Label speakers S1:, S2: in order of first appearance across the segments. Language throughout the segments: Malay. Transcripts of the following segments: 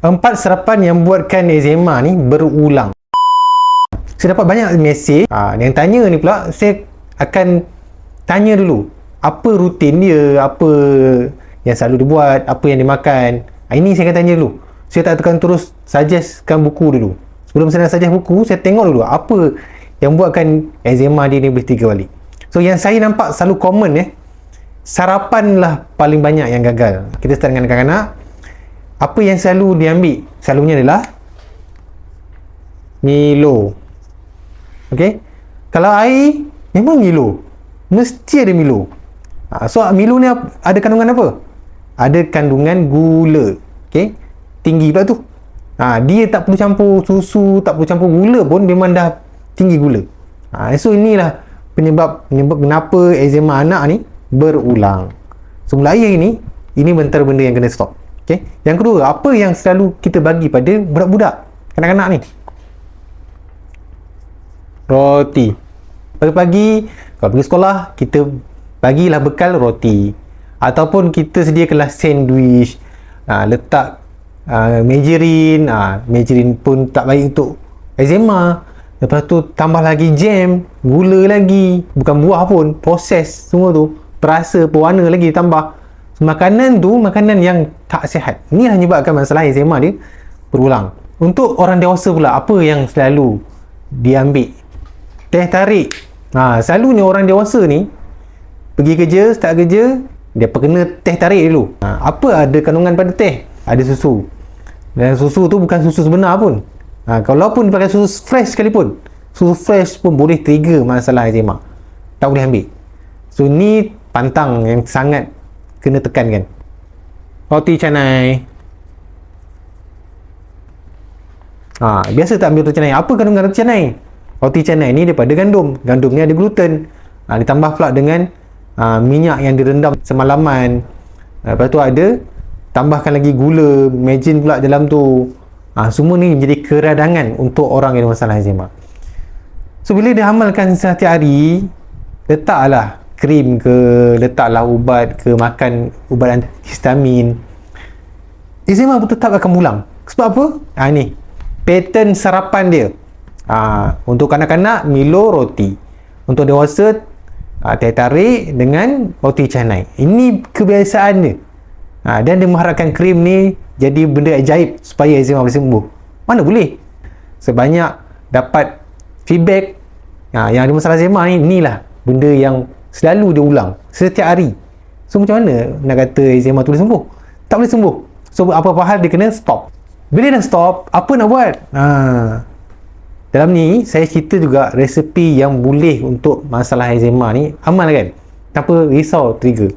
S1: 4 sarapan yang buatkan eczema ni berulang. Saya dapat banyak mesej yang tanya ni pula. Saya akan tanya dulu apa rutin dia, apa yang selalu dia buat, apa yang dia makan. Ini saya akan tanya dulu. Saya tak akan terus suggestkan buku dulu. Sebelum saya nak suggest buku, saya tengok dulu apa yang buatkan eczema dia ni boleh 3 balik. So yang saya nampak selalu common sarapan lah paling banyak yang gagal. Kita start dengan kanak-kanak. Apa yang selalu diambil selalunya adalah Milo. Okey. Kalau air memang Milo. Mesti ada Milo. So Milo ni ada kandungan apa? Ada kandungan gula. Okey. Tinggi pula tu. Dia tak perlu campur susu, tak perlu campur gula pun memang dah tinggi gula. So inilah penyebab kenapa eczema anak ni berulang. So mulai hari ini antara benda yang kena stop. Okay. Yang kedua, apa yang selalu kita bagi pada budak-budak, kanak-kanak ni? Roti. Pagi-pagi kalau pergi sekolah, kita bagilah bekal roti. Ataupun kita sediakanlah sandwich, letak margarine. Margarine pun tak baik untuk eczema. Lepas tu tambah lagi jam, gula lagi, bukan buah pun, proses semua tu, perasa, pewarna lagi tambah. Makanan tu makanan yang tak sihat. Inilah menyebabkan masalah eczema dia berulang. Untuk orang dewasa pula, apa yang selalu diambil? Teh tarik. Selalunya orang dewasa ni pergi kerja, start kerja, dia kena teh tarik dulu. Apa ada kandungan pada teh? Ada susu. Dan susu tu bukan susu sebenar pun. Kalau pun pakai susu fresh sekalipun, susu fresh pun boleh trigger masalah eczema. Tak boleh ambil. So ni pantang yang sangat kena tekankan. Roti canai. Biasa tak ambil roti canai. Apa kandungan roti canai? Roti canai ni daripada gandum. Gandum ni ada gluten. Ditambah pula dengan minyak yang direndam semalaman. Lepas tu ada tambahkan lagi gula, margarine pula dalam tu. Semua ni menjadi keradangan untuk orang yang ada masalah eczema. So bila dia amalkan setiap hari, letaklah krim ke, letaklah ubat ke, makan ubat antihistamin, eczema pun tetap akan mengulang. Sebab apa? Ni pattern sarapan dia. Untuk kanak-kanak, Milo, roti. Untuk dewasa, teh tarik dengan roti canai. Ini kebiasaan dia. Dan dia mengharapkan krim ni jadi benda ajaib supaya eczema boleh sembuh. Mana boleh? Sebanyak dapat feedback yang ada masalah eczema ni, inilah benda yang selalu dia ulang setiap hari. So macam mana nak kata eczema tu boleh sembuh? Tak boleh sembuh. So apa-apa hal dia kena stop. Bila dah stop, apa nak buat? Dalam ni saya cerita juga resepi yang boleh untuk masalah eczema ni amal kan, tanpa risau trigger.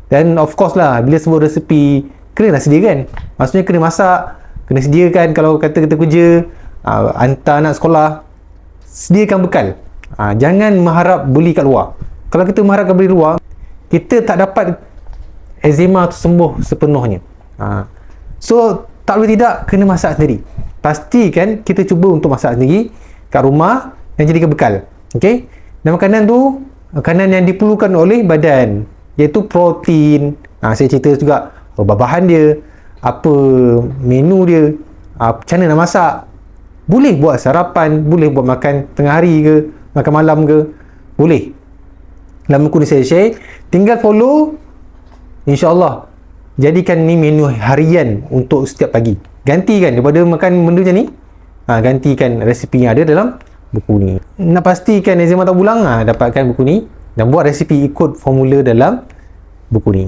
S1: Dan of course lah, bila sebut resepi, kena sediakan. Maksudnya kena masak, kena sediakan. Kalau kata kita kerja, hantar anak sekolah, sediakan bekal. Jangan mengharap beli kat luar. Kalau kita mengharapkan beli luar, kita tak dapat eczema tu sembuh sepenuhnya. So tak boleh tidak, kena masak sendiri. Pastikan kita cuba untuk masak sendiri kat rumah dan jadikan bekal. Okay? Dan makanan tu, makanan yang diperlukan oleh badan, iaitu protein. Saya cerita juga bahan dia, apa menu dia, macam mana nak masak. Boleh buat sarapan, boleh buat makan tengah hari ke, makan malam ke, boleh. Dalam buku ni saya share, tinggal follow, insyaAllah jadikan ni menu harian untuk setiap pagi. Gantikan daripada makan benda macam ni, gantikan resipi yang ada dalam buku ni. Nak pastikan eczema tak berulang, dapatkan buku ni dan buat resipi ikut formula dalam buku ni.